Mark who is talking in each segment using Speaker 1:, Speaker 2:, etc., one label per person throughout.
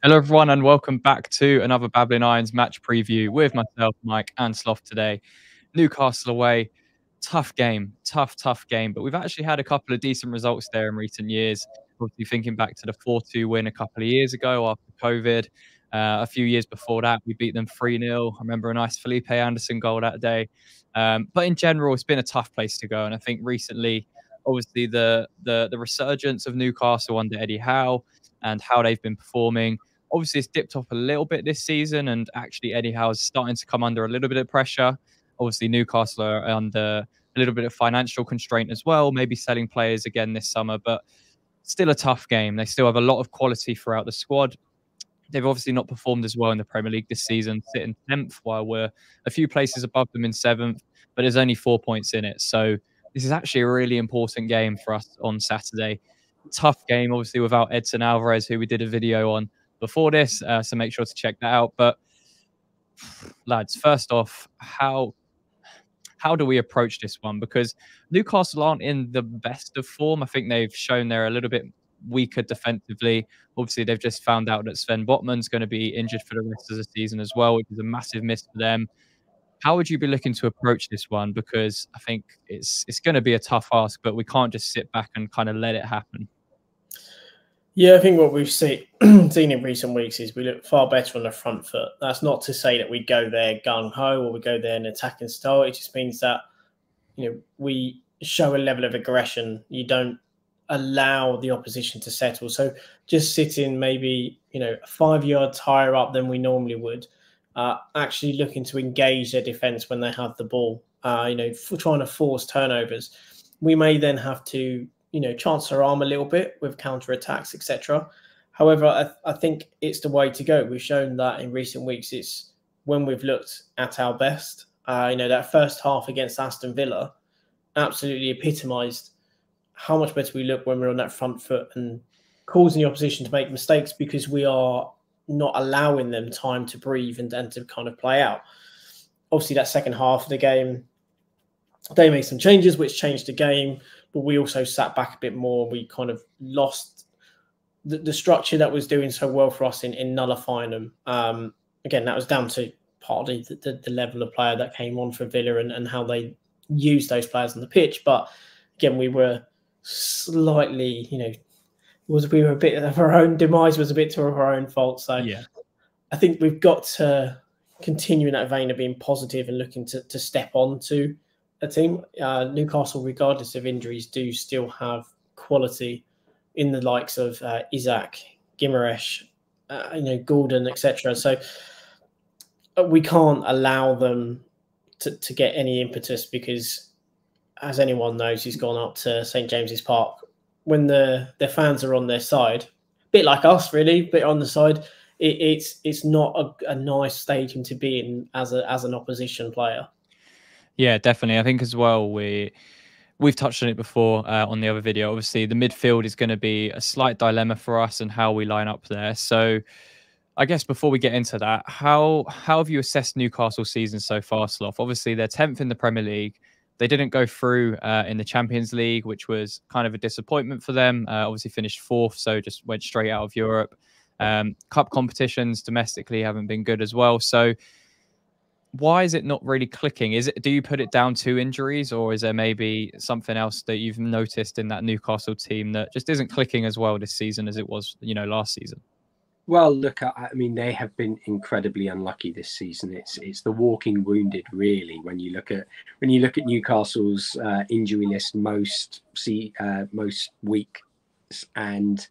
Speaker 1: Hello, everyone, and welcome back to another Babbling Irons match preview with myself, Mike, and Sloth today. Newcastle away, tough game, tough game, but we've actually had a couple of decent results there in recent years. Obviously, thinking back to the 4-2 win a couple of years ago after COVID. A few years before that, we beat them 3-0. I remember a nice Felipe Anderson goal that day. But in general, it's been a tough place to go. And I think recently, obviously, the resurgence of Newcastle under Eddie Howe and how they've been performing. Obviously, it's dipped off a little bit this season, and actually Eddie Howe's starting to come under a little bit of pressure. Obviously, Newcastle are under a little bit of financial constraint as well, maybe selling players again this summer, but still a tough game. They still have a lot of quality throughout the squad. They've obviously not performed as well in the Premier League this season, sitting 10th while we're a few places above them in 7th, but there's only 4 points in it. So this is actually a really important game for us on Saturday. Tough game, obviously, without Edson Alvarez, who we did a video on before this, so make sure to check that out. But lads, first off, how do we approach this one? Because Newcastle aren't in the best of form. I think they've shown they're a little bit weaker defensively. Obviously, they've just found out that Sven Botman's going to be injured for the rest of the season as well, which is a massive miss for them. How would you be looking to approach this one? Because I think it's going to be a tough ask, but we can't just sit back and kind of let it happen.
Speaker 2: Yeah, I think what we've seen in recent weeks is we look far better on the front foot. That's not to say that we go there gung-ho or we go there in attacking style. It just means that, we show a level of aggression. You don't allow the opposition to settle. So just sitting maybe, a 5 yards higher up than we normally would, actually looking to engage their defence when they have the ball, trying to force turnovers. We may then have to chance our arm a little bit with counter-attacks, etc. However, I think it's the way to go. We've shown that in recent weeks. It's when we've looked at our best. That first half against Aston Villa absolutely epitomised how much better we look when we're on that front foot and causing the opposition to make mistakes because we are not allowing them time to breathe and to kind of play out. Obviously, that second half of the game, they made some changes which changed the game, but we also sat back a bit more. We kind of lost the structure that was doing so well for us in nullifying them. Again, that was down to partly the level of player that came on for Villa and how they used those players on the pitch. But again, we were slightly, we were a bit of our own demise, was a bit to our own fault. So yeah, I think we've got to continue in that vein of being positive and looking to step on to a team. Newcastle, regardless of injuries, do still have quality in the likes of Isaac, Guimaraes, Gordon, etc. So we can't allow them to get any impetus because, as anyone knows who's gone up to St James's Park, when their fans are on their side, a bit like us really, but on the side, it's not a nice stadium to be in as an opposition player.
Speaker 1: Yeah, definitely. I think as well we've touched on it before on the other video. Obviously, the midfield is going to be a slight dilemma for us and how we line up there. So I guess before we get into that, how have you assessed Newcastle's season so far, Sloth? Obviously, they're 10th in the Premier League. They didn't go through in the Champions League, which was kind of a disappointment for them. Obviously finished 4th, so just went straight out of Europe. Cup competitions domestically haven't been good as well. So why is it not really clicking? Do you put it down to injuries, or is there maybe something else that you've noticed in that Newcastle team that just isn't clicking as well this season as it was, last season?
Speaker 3: Well, look, I mean, they have been incredibly unlucky this season. It's the walking wounded, really. When you look at Newcastle's injury list, most weeks, and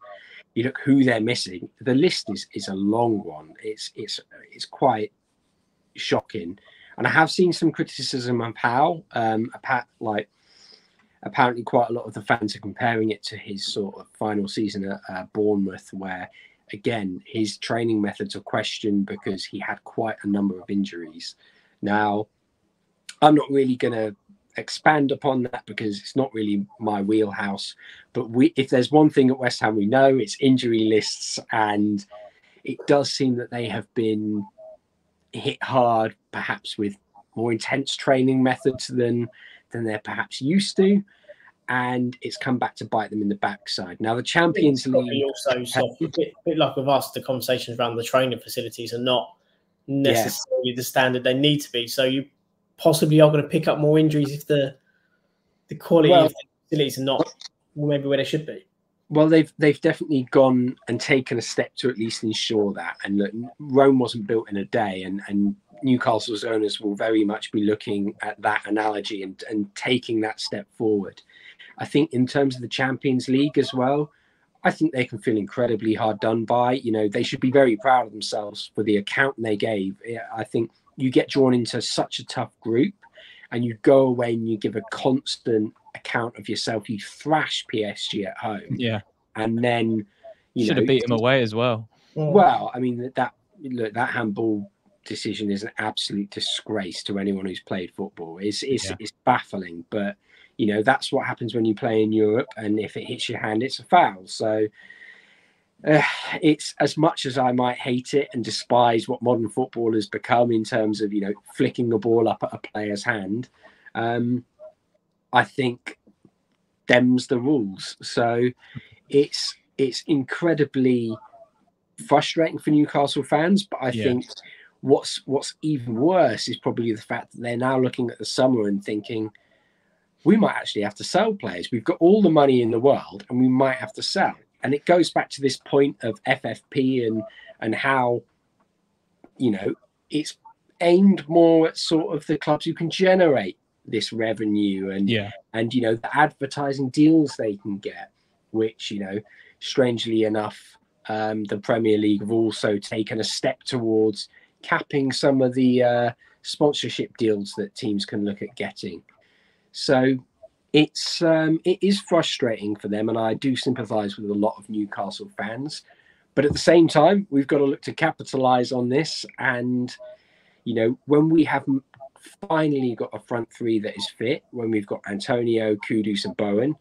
Speaker 3: you look who they're missing. The list is a long one. It's quite shocking, and I have seen some criticism of Howe. Apparently, quite a lot of the fans are comparing it to his sort of final season at Bournemouth, where again, his training methods are questioned because he had quite a number of injuries. Now, I'm not really going to expand upon that because it's not really my wheelhouse. But if there's one thing at West Ham we know, it's injury lists. And it does seem that they have been hit hard, perhaps with more intense training methods than they're perhaps used to. and it's come back to bite them in the backside. Now, the Champions League...
Speaker 2: Also, a bit like with us, the conversations around the training facilities are not necessarily the standard they need to be. So you possibly are going to pick up more injuries if the quality of the facilities are not maybe where they should be.
Speaker 3: Well, they've definitely gone and taken a step to at least ensure that. And look, Rome wasn't built in a day, and Newcastle's owners will very much be looking at that analogy and taking that step forward. I think in terms of the Champions League as well, I think they can feel incredibly hard done by. You know, they should be very proud of themselves for the account they gave. I think you get drawn into such a tough group and you go away and you give a constant account of yourself. You thrash PSG at home.
Speaker 1: Yeah.
Speaker 3: And then, you
Speaker 1: should have beat them away as well.
Speaker 3: Well, I mean, that handball decision is an absolute disgrace to anyone who's played football. It's baffling, but you know, that's what happens when you play in Europe, and if it hits your hand, it's a foul. So it's, as much as I might hate it and despise what modern football has become in terms of, you know, flicking the ball up at a player's hand, I think them's the rules. So it's incredibly frustrating for Newcastle fans, but I think what's even worse is probably the fact that they're now looking at the summer and thinking, we might actually have to sell players. We've got all the money in the world and we might have to sell. And it goes back to this point of FFP and how, you know, it's aimed more at sort of the clubs who can generate this revenue and, you know, the advertising deals they can get, which, you know, strangely enough, the Premier League have also taken a step towards capping some of the sponsorship deals that teams can look at getting. So it is frustrating for them, and I do sympathise with a lot of Newcastle fans. But at the same time, we've got to look to capitalise on this. And, you know, when we have finally got a front three that is fit, when we've got Antonio, Kudus and Bowen,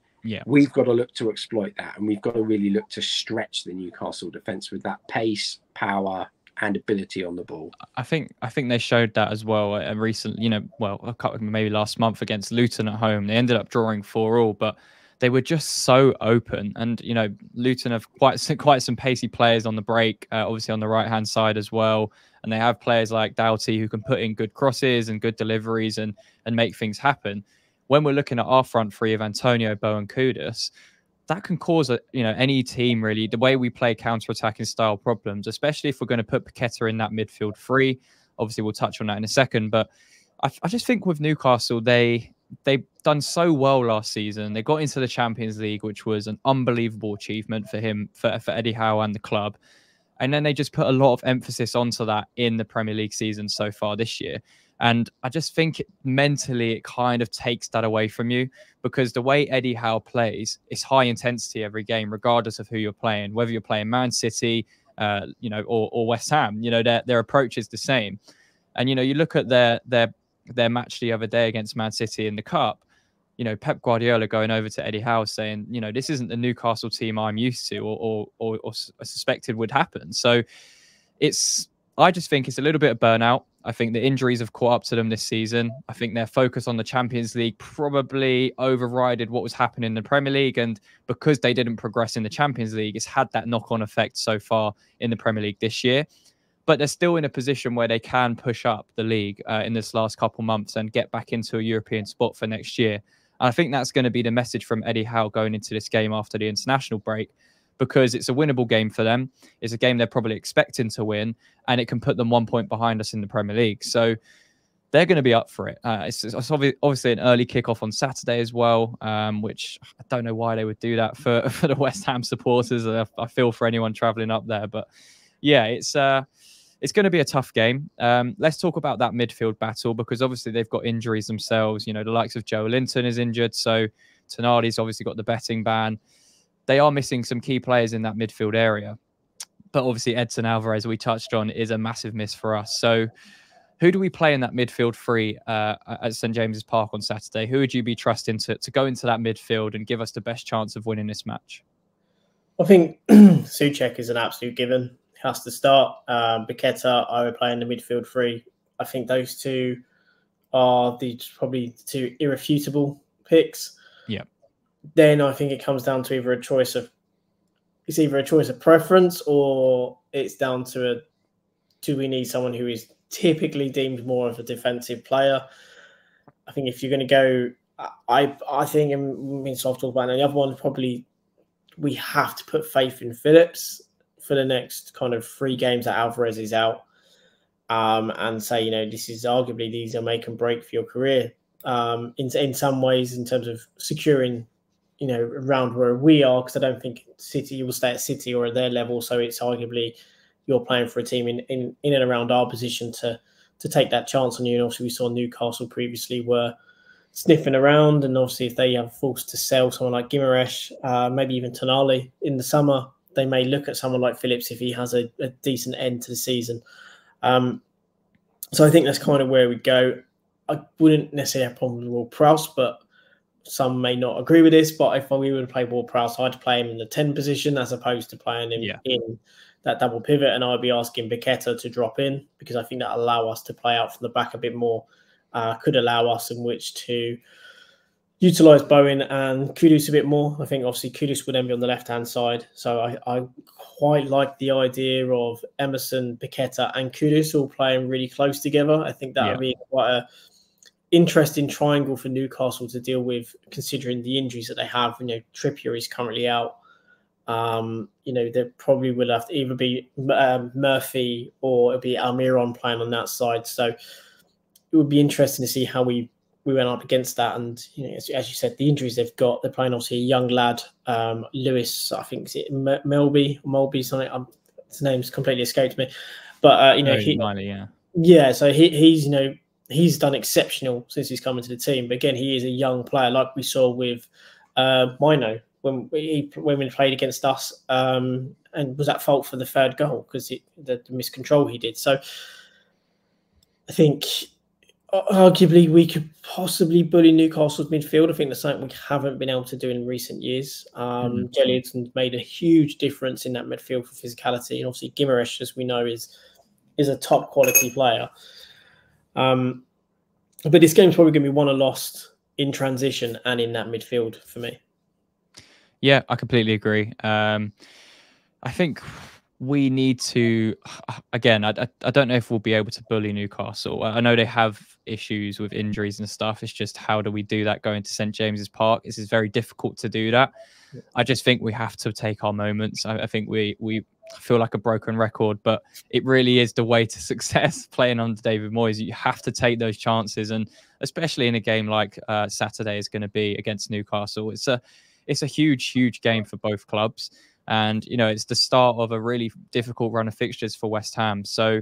Speaker 3: we've got to look to exploit that. And we've got to really look to stretch the Newcastle defence with that pace, power and ability on the ball.
Speaker 1: I think they showed that as well recently, you know, well, maybe last month against Luton at home. They ended up drawing 4-4, but they were just so open. And, you know, Luton have quite some pacey players on the break, obviously on the right-hand side as well. And they have players like Doughty who can put in good crosses and good deliveries and make things happen. When we're looking at our front three of Antonio, Bowen, Kudus, that can cause any team really, the way we play counter-attacking style problems, especially if we're going to put Paqueta in that midfield three. Obviously, we'll touch on that in a second, but I just think with Newcastle, they've done so well last season. They got into the Champions League, which was an unbelievable achievement for Eddie Howe and the club. And then they just put a lot of emphasis onto that in the Premier League season so far this year. And I just think mentally it kind of takes that away from you, because the way Eddie Howe plays, it's high intensity every game, regardless of who you're playing, whether you're playing Man City, or West Ham. You know, their approach is the same. And, you know, you look at their match the other day against Man City in the Cup, you know, Pep Guardiola going over to Eddie Howe saying, you know, this isn't the Newcastle team I'm used to or suspected would happen. So I just think it's a little bit of burnout. I think the injuries have caught up to them this season. I think their focus on the Champions League probably overrided what was happening in the Premier League. And because they didn't progress in the Champions League, it's had that knock-on effect so far in the Premier League this year. But they're still in a position where they can push up the league in this last couple months and get back into a European spot for next year. And I think that's going to be the message from Eddie Howe going into this game after the international break, because it's a winnable game for them. It's a game they're probably expecting to win, and it can put them 1 point behind us in the Premier League. So they're going to be up for it. It's obviously an early kickoff on Saturday as well, which I don't know why they would do that for the West Ham supporters. I feel for anyone travelling up there. But yeah, it's going to be a tough game. Let's talk about that midfield battle, because obviously they've got injuries themselves. You know, the likes of Joe Linton is injured, so Tonali's obviously got the betting ban. They are missing some key players in that midfield area. But obviously Edson Alvarez, we touched on, is a massive miss for us. So who do we play in that midfield three at St James's Park on Saturday? Who would you be trusting to go into that midfield and give us the best chance of winning this match?
Speaker 2: I think Souček is an absolute given. He has to start. Paqueta, I would play in the midfield three. I think those two are probably the two irrefutable picks.
Speaker 1: Yeah.
Speaker 2: then I think it comes down to either a choice of preference, or it's down to do we need someone who is typically deemed more of a defensive player? I think if you're going to go, I think, and me and Soft talk about it, the other one probably, we have to put faith in Phillips for the next kind of 3 games that Alvarez is out, and say, this is arguably, these are make and break for your career. In some ways, in terms of securing, around where we are, because I don't think City will stay at City or at their level. So it's arguably you're playing for a team in and around our position to take that chance on you. And obviously we saw Newcastle previously were sniffing around, and obviously if they have forced to sell someone like Gimaresh, maybe even Tonali in the summer, they may look at someone like Phillips if he has a decent end to the season. So I think that's kind of where we go. I wouldn't necessarily have a problem with Ward-Prowse, but some may not agree with this. But if we were to play Ward-Prowse, I'd play him in the 10 position as opposed to playing him in that double pivot, and I'd be asking Paqueta to drop in, because I think that allow us to play out from the back a bit more, could allow us in which to utilise Bowen and Kudus a bit more. I think obviously Kudus would then be on the left-hand side. So I quite like the idea of Emerson, Paqueta and Kudus all playing really close together. I think that would be quite a interesting triangle for Newcastle to deal with, considering the injuries that they have. Trippier is currently out. There probably will have to either be Murphy or it'll be Almiron playing on that side. So it would be interesting to see how we went up against that. And, as you said, the injuries they've got, they're playing obviously a young lad, Lewis, I think, is it Melby, something. His name's completely escaped me. But, so he's done exceptional since he's come into the team. But again, he is a young player, like we saw with Mino when we played against us, and was at fault for the 3rd goal because the miscontrol he did. So I think arguably we could possibly bully Newcastle's midfield. I think that's something we haven't been able to do in recent years. Jelliard's made a huge difference in that midfield for physicality, and obviously Gimaresh, as we know, is a top quality player. But this game's probably going to be won or lost in transition and in that midfield for me.
Speaker 1: Yeah, I completely agree. I think we need to, again, I don't know if we'll be able to bully Newcastle. I know they have issues with injuries and stuff. It's just, how do we do that going to St. James's Park? This is very difficult to do that. I just think we have to take our moments. I think we feel like a broken record, but it really is the way to success playing under David Moyes. You have to take those chances, and especially in a game like Saturday is going to be against Newcastle. It's a huge game for both clubs. And, it's the start of a really difficult run of fixtures for West Ham. So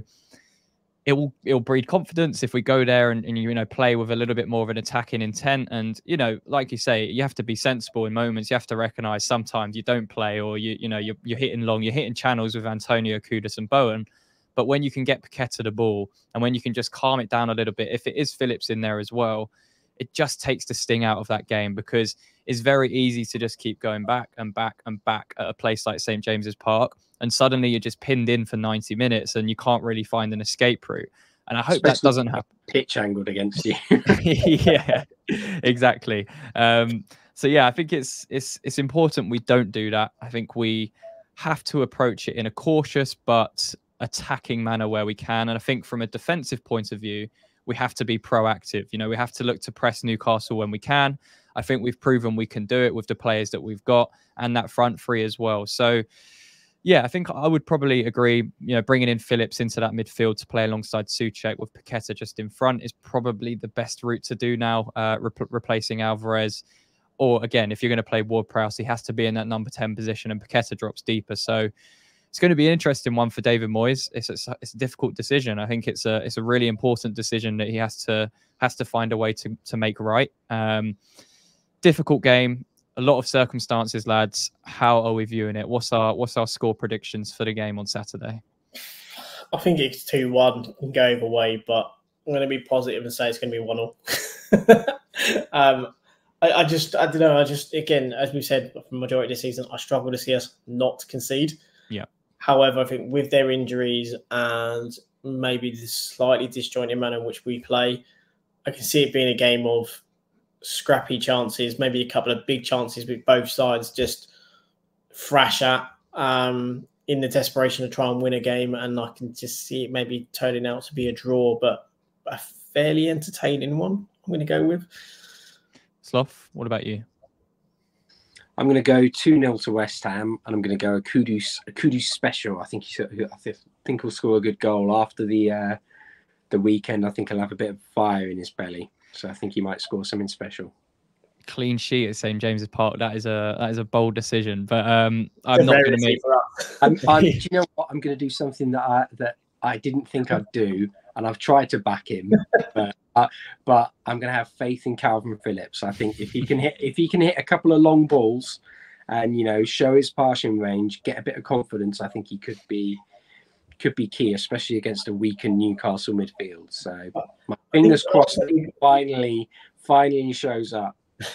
Speaker 1: it'll breed confidence if we go there and play with a little bit more of an attacking intent. And, like you say, you have to be sensible in moments. You have to recognise sometimes you don't play, or you're hitting long, you're hitting channels with Antonio, Kudus and Bowen. But when you can get Paqueta the ball, and when you can just calm it down a little bit, if it is Phillips in there as well, it just takes the sting out of that game, because it's very easy to just keep going back and back and back at a place like St. James's Park. And suddenly you're just pinned in for 90 minutes and you can't really find an escape route. And I hope that doesn't happen.
Speaker 3: Pitch angled against you.
Speaker 1: Yeah, exactly. So yeah, I think it's important we don't do that. I think we have to approach it in a cautious but attacking manner where we can. And I think from a defensive point of view, we have to be proactive. We have to look to press Newcastle when we can. I think we've proven we can do it with the players that we've got and that front three as well. So yeah, I think I would probably agree, bringing in Phillips into that midfield to play alongside Souček with Paqueta just in front is probably the best route to do now, replacing Alvarez. Or again, if you're going to play Ward-Prowse, he has to be in that number 10 position and Paqueta drops deeper. So it's going to be an interesting one for David Moyes. It's a difficult decision. I think it's a really important decision that he has to find a way to make right. Difficult game, a lot of circumstances, lads. How are we viewing it? What's our score predictions for the game on Saturday?
Speaker 2: I think it's 2-1. Can go either way, but I'm going to be positive and say it's going to be 1-0. I don't know. Again, as we've said for the majority of the season, I struggle to see us not concede.
Speaker 1: Yeah.
Speaker 2: However, I think with their injuries and maybe the slightly disjointed manner in which we play, I can see it being a game of scrappy chances, maybe a couple of big chances with both sides just thrash at in the desperation to try and win a game. And I can just see it maybe turning out to be a draw, but a fairly entertaining one, I'm going to go with.
Speaker 1: Sloth, what about you?
Speaker 3: I'm going to go 2-0 to West Ham, and I'm going to go a Kudus special. I think he'll score a good goal after the weekend. I think he'll have a bit of fire in his belly, so I think he might score something special.
Speaker 1: Clean sheet at St James's Park. That is a bold decision, but I'm not going to make.
Speaker 3: Do you know what? I'm going to do something that I didn't think I'd do, and I've tried to back him, but I'm going to have faith in Kalvin Phillips. I think if he can hit a couple of long balls, and show his passing range, get a bit of confidence, I think he could be key, especially against a weakened Newcastle midfield. So my fingers crossed that he finally shows up.
Speaker 2: I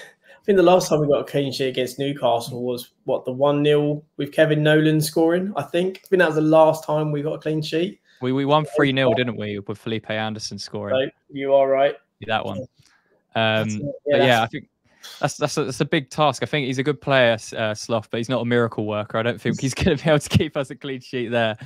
Speaker 2: think the last time we got a clean sheet against Newcastle was the 1-0 with Kevin Nolan scoring. I think that was the last time we got a clean sheet.
Speaker 1: We won 3-0, didn't we, with Felipe Anderson scoring?
Speaker 2: So you are right.
Speaker 1: That one. I think that's a big task. I think he's a good player, Sloth, but he's not a miracle worker. I don't think he's going to be able to keep us a clean sheet there.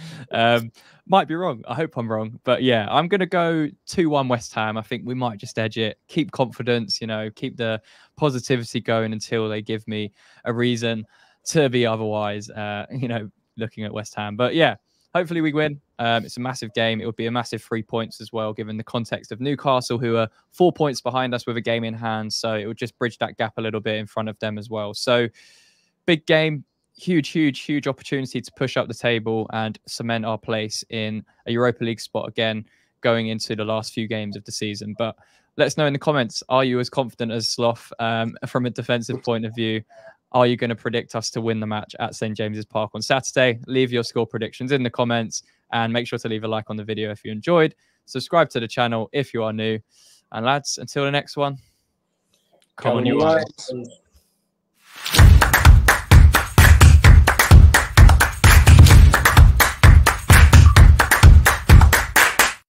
Speaker 1: Might be wrong. I hope I'm wrong. But yeah, I'm going to go 2-1 West Ham. I think we might just edge it. Keep confidence, keep the positivity going until they give me a reason to be otherwise, looking at West Ham. But yeah, hopefully we win. It's a massive game. It would be a massive 3 points as well, given the context of Newcastle, who are 4 points behind us with a game in hand. So it would just bridge that gap a little bit in front of them as well. So big game, huge opportunity to push up the table and cement our place in a Europa League spot again, going into the last few games of the season. But let us know in the comments, are you as confident as Sloth from a defensive point of view? Are you going to predict us to win the match at St James's Park on Saturday? Leave your score predictions in the comments and make sure to leave a like on the video if you enjoyed. Subscribe to the channel if you are new. And lads, until the next one, come on you guys.